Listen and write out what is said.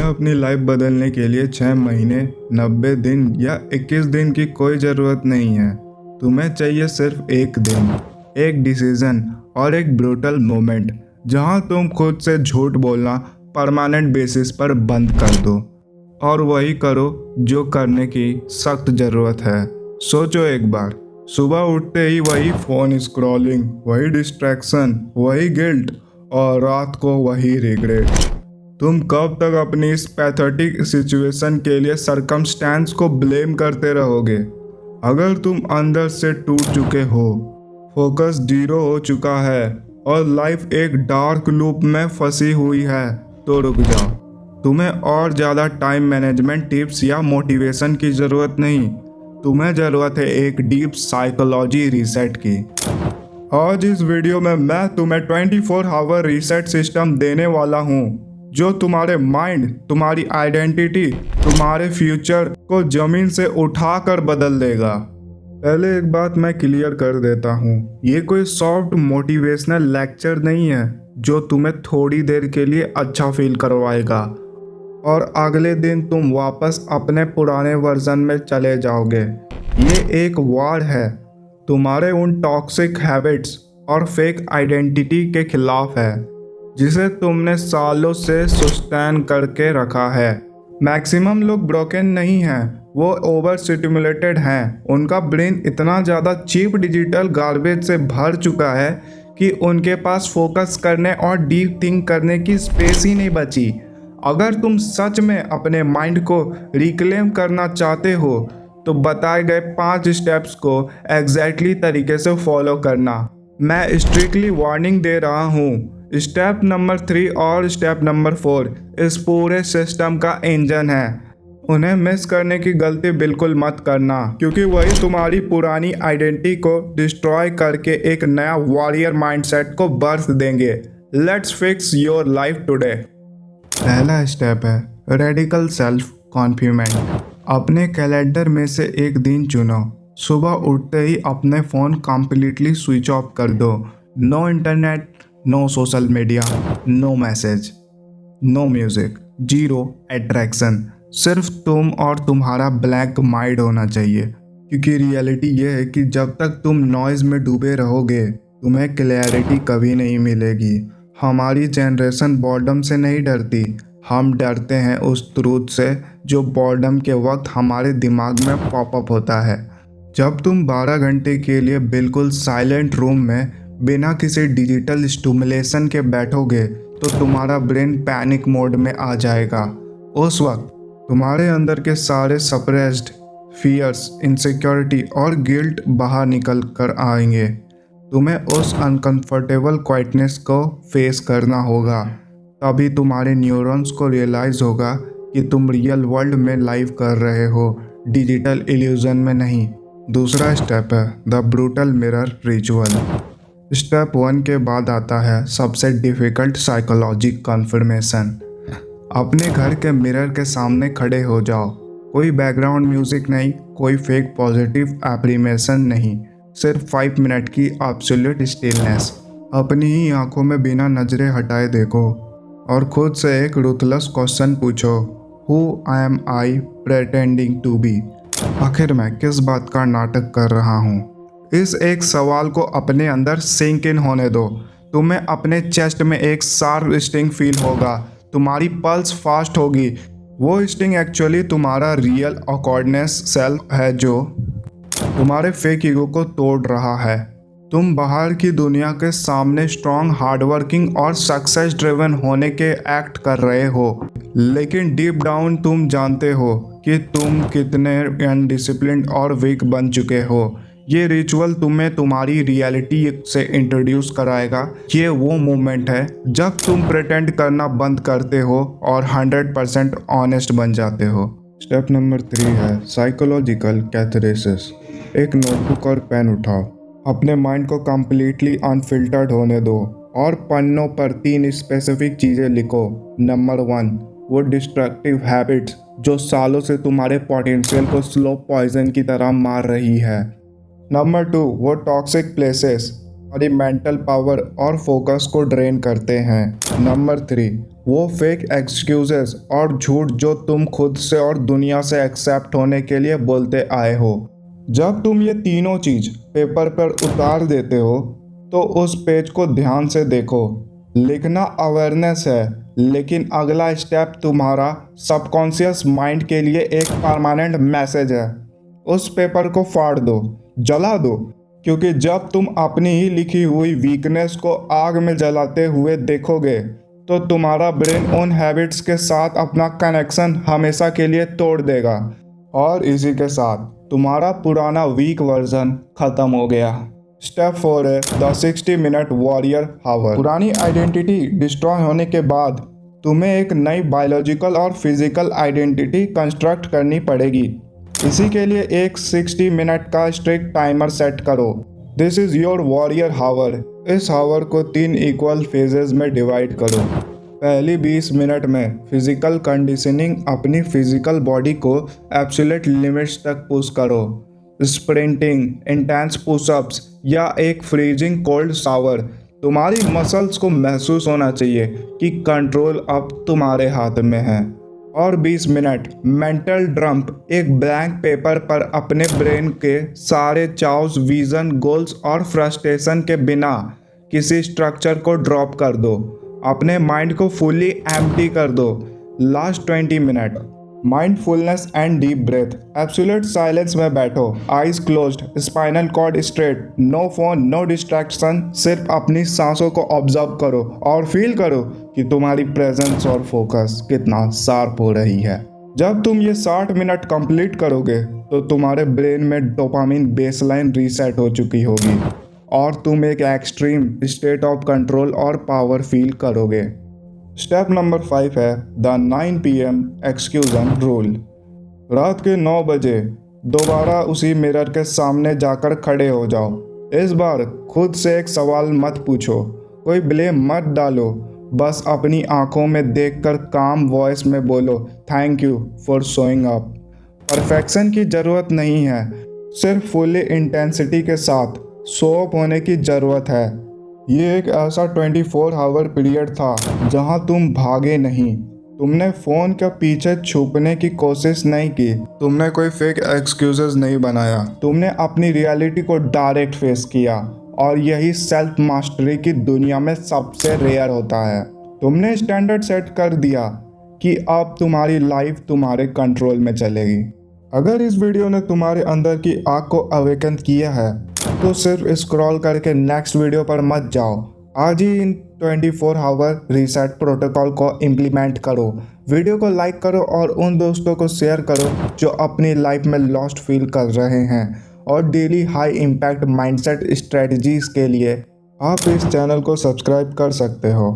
तुम्हें अपनी लाइफ बदलने के लिए 6 महीने, 90 दिन या 21 दिन की कोई ज़रूरत नहीं है। तुम्हें चाहिए सिर्फ एक दिन, एक डिसीज़न और एक ब्रूटल मोमेंट जहां तुम खुद से झूठ बोलना परमानेंट बेसिस पर बंद कर दो और वही करो जो करने की सख्त ज़रूरत है। सोचो एक बार, सुबह उठते ही वही फ़ोन स्क्रॉलिंग, वही डिस्ट्रैक्शन, वही गिल्ट और रात को वही रिग्रेट। तुम कब तक अपनी इस पैथेटिक सिचुएशन के लिए सरकमस्टेंस को ब्लेम करते रहोगे? अगर तुम अंदर से टूट चुके हो, फोकस जीरो हो चुका है और लाइफ एक डार्क लूप में फंसी हुई है, तो रुक जाओ। तुम्हें और ज़्यादा टाइम मैनेजमेंट टिप्स या मोटिवेशन की ज़रूरत नहीं, तुम्हें ज़रूरत है एक डीप साइकोलॉजी रीसेट की। आज इस वीडियो में मैं तुम्हें 24 आवर रीसेट सिस्टम देने वाला हूँ जो तुम्हारे माइंड, तुम्हारी आइडेंटिटी, तुम्हारे फ्यूचर को ज़मीन से उठाकर बदल देगा। पहले एक बात मैं क्लियर कर देता हूँ, ये कोई सॉफ्ट मोटिवेशनल लेक्चर नहीं है जो तुम्हें थोड़ी देर के लिए अच्छा फील करवाएगा और अगले दिन तुम वापस अपने पुराने वर्जन में चले जाओगे। ये एक वार है, तुम्हारे उन टॉक्सिक हैबिट्स और फेक आइडेंटिटी के खिलाफ है जिसे तुमने सालों से सस्टेन करके रखा है। मैक्सिमम लोग ब्रोकन नहीं हैं, वो ओवर स्टिमुलेटेड हैं। उनका ब्रेन इतना ज़्यादा चीप डिजिटल गार्बेज से भर चुका है कि उनके पास फोकस करने और डीप थिंक करने की स्पेस ही नहीं बची। अगर तुम सच में अपने माइंड को रिक्लेम करना चाहते हो तो बताए गए 5 स्टेप्स को एग्जैक्टली तरीके से फॉलो करना। मैं स्ट्रिक्टली वार्निंग दे रहा हूँ, स्टेप नंबर 3 और स्टेप नंबर 4 इस पूरे सिस्टम का इंजन है। उन्हें मिस करने की गलती बिल्कुल मत करना, क्योंकि वही तुम्हारी पुरानी आइडेंटिटी को डिस्ट्रॉय करके एक नया वॉरियर माइंडसेट को बर्थ देंगे। Let's fix your life today. पहला स्टेप है रेडिकल सेल्फ कॉन्फिडेंट। अपने कैलेंडर में से एक दिन चुनो। सुबह उठते ही अपने फ़ोन कंप्लीटली स्विच ऑफ कर दो। No internet, no social media, no message, no music, zero attraction. सिर्फ तुम और तुम्हारा ब्लैंक माइंड होना चाहिए, क्योंकि रियलिटी ये है कि जब तक तुम नॉइज़ में डूबे रहोगे तुम्हें क्लैरिटी कभी नहीं मिलेगी। हमारी जनरेशन बॉर्डम से नहीं डरती, हम डरते हैं उस ट्रूथ से जो बॉर्डम के वक्त हमारे दिमाग में पॉपअप होता है। जब तुम 12 घंटे के लिए बिल्कुल साइलेंट रूम में बिना किसी डिजिटल स्टिमुलेशन के बैठोगे तो तुम्हारा ब्रेन पैनिक मोड में आ जाएगा। उस वक्त तुम्हारे अंदर के सारे सप्रेस्ड फियर्स, इनसिक्योरिटी और गिल्ट बाहर निकल कर आएंगे। तुम्हें उस अनकंफर्टेबल क्वाइटनेस को फेस करना होगा। तभी तुम्हारे न्यूरॉन्स को रियलाइज़ होगा कि तुम रियल वर्ल्ड में लाइव कर रहे हो, डिजिटल इल्यूजन में नहीं। दूसरा स्टेप है the brutal mirror ritual. Step 1 के बाद आता है सबसे डिफ़िकल्ट साइकोलॉजी कन्फर्मेशन। अपने घर के मिरर के सामने खड़े हो जाओ। कोई बैकग्राउंड म्यूज़िक नहीं, कोई फेक पॉजिटिव एफर्मेशन नहीं, सिर्फ 5 मिनट की एब्सोल्यूट स्टिलनेस। अपनी ही आंखों में बिना नज़रें हटाए देखो और खुद से एक रूथलेस क्वेश्चन पूछो, who am I pretending to be? आखिर मैं किस बात का नाटक कर रहा हूँ? इस एक सवाल को अपने अंदर सिंक इन होने दो। तुम्हें अपने चेस्ट में एक शार्प स्टिंग फील होगा, तुम्हारी पल्स फास्ट होगी। वो स्टिंग एक्चुअली तुम्हारा रियल ऑकवर्डनेस सेल्फ है जो तुम्हारे फेक ईगो को तोड़ रहा है। तुम बाहर की दुनिया के सामने स्ट्रॉन्ग, हार्डवर्किंग और सक्सेस ड्रिवन होने के एक्ट कर रहे हो, लेकिन डीप डाउन तुम जानते हो कि तुम कितने अनडिसिप्लिन्ड और वीक बन चुके हो। ये रिचुअल तुम्हें तुम्हारी रियलिटी से इंट्रोड्यूस कराएगा। ये वो मोमेंट है जब तुम प्रिटेंड करना बंद करते हो और 100% ऑनेस्ट बन जाते हो। स्टेप नंबर 3 है साइकोलॉजिकल कैथारसिस। एक नोटबुक और पेन उठाओ, अपने माइंड को कम्प्लीटली अनफिल्टर्ड होने दो और पन्नों पर 3 स्पेसिफिक चीज़ें लिखो। नंबर 1, वो डिस्ट्रक्टिव हैबिट्स जो सालों से तुम्हारे पोटेंशियल को स्लो पॉइजन की तरह मार रही है। नंबर 2, वो टॉक्सिक प्लेसेस हमारी मेंटल पावर और फोकस को ड्रेन करते हैं। नंबर 3, वो फेक एक्सक्यूजेस और झूठ जो तुम खुद से और दुनिया से एक्सेप्ट होने के लिए बोलते आए हो। जब तुम ये तीनों चीज पेपर पर उतार देते हो तो उस पेज को ध्यान से देखो। लिखना अवेयरनेस है, लेकिन अगला स्टेप तुम्हारा सबकॉन्शियस माइंड के लिए एक परमानेंट मैसेज है। उस पेपर को फाड़ दो, जला दो, क्योंकि जब तुम अपनी ही लिखी हुई वीकनेस को आग में जलाते हुए देखोगे तो तुम्हारा ब्रेन उन हैबिट्स के साथ अपना कनेक्शन हमेशा के लिए तोड़ देगा, और इसी के साथ तुम्हारा पुराना वीक वर्जन खत्म हो गया। स्टेप 4 है द 60 मिनट वॉरियर हावर। पुरानी आइडेंटिटी डिस्ट्रॉय होने के बाद तुम्हें एक नई बायोलॉजिकल और फिजिकल आइडेंटिटी कंस्ट्रक्ट करनी पड़ेगी। इसी के लिए एक 60 मिनट का स्ट्रिक्ट टाइमर सेट करो। दिस इज़ योर वॉरियर हावर। इस हावर को 3 इक्वल फेजेस में डिवाइड करो। पहली 20 मिनट में फिजिकल कंडीशनिंग, अपनी फिजिकल बॉडी को एब्सोल्यूट लिमिट्स तक पुश करो। स्प्रिंटिंग, इंटेंस पुशअप्स या एक फ्रीजिंग कोल्ड शावर। तुम्हारी मसल्स को महसूस होना चाहिए कि कंट्रोल अब तुम्हारे हाथ में है। और 20 मिनट मेंटल डंप, एक ब्लैंक पेपर पर अपने ब्रेन के सारे चाउस, विजन, गोल्स और फ्रस्ट्रेशन के बिना किसी स्ट्रक्चर को ड्रॉप कर दो। अपने माइंड को फुली एम्प्टी कर दो। Last 20 minute mindfulness and deep breath. Absolute silence में बैठो, eyes closed, spinal cord straight, no phone, no distraction. सिर्फ अपनी सांसों को ऑब्जर्व करो और फील करो कि तुम्हारी प्रेजेंस और फोकस कितना शार्प हो रही है। जब तुम ये 60 मिनट कंप्लीट करोगे तो तुम्हारे ब्रेन में डोपामिन बेसलाइन रीसेट हो चुकी होगी और तुम एक एक्सट्रीम स्टेट ऑफ कंट्रोल और पावर फील करोगे। स्टेप नंबर 5 है द 9 PM एक्सक्यूजन रूल। रात के 9 बजे दोबारा उसी मिरर के सामने जाकर खड़े हो जाओ। इस बार खुद से एक सवाल मत पूछो, कोई ब्लेम मत डालो, बस अपनी आंखों में देखकर काम वॉइस में बोलो thank you for showing up. Perfection की ज़रूरत नहीं है, सिर्फ फुली इंटेंसिटी के साथ शो अप होने की ज़रूरत है। ये एक ऐसा 24 आवर पीरियड था जहां तुम भागे नहीं, तुमने फ़ोन के पीछे छुपने की कोशिश नहीं की, तुमने कोई फेक एक्सक्यूजेस नहीं बनाया, तुमने अपनी रियलिटी को डायरेक्ट फेस किया। और यही सेल्फ मास्टरी की दुनिया में सबसे रेयर होता है। तुमने स्टैंडर्ड सेट कर दिया कि अब तुम्हारी लाइफ तुम्हारे कंट्रोल में चलेगी। अगर इस वीडियो ने तुम्हारे अंदर की आग को अवेकन किया है तो सिर्फ स्क्रॉल करके नेक्स्ट वीडियो पर मत जाओ, आज ही इन 24 आवर रीसेट प्रोटोकॉल को इम्प्लीमेंट करो। वीडियो को लाइक करो और उन दोस्तों को शेयर करो जो अपनी लाइफ में लॉस्ट फील कर रहे हैं। और daily high impact mindset strategies के लिए आप इस चैनल को सब्सक्राइब कर सकते हो।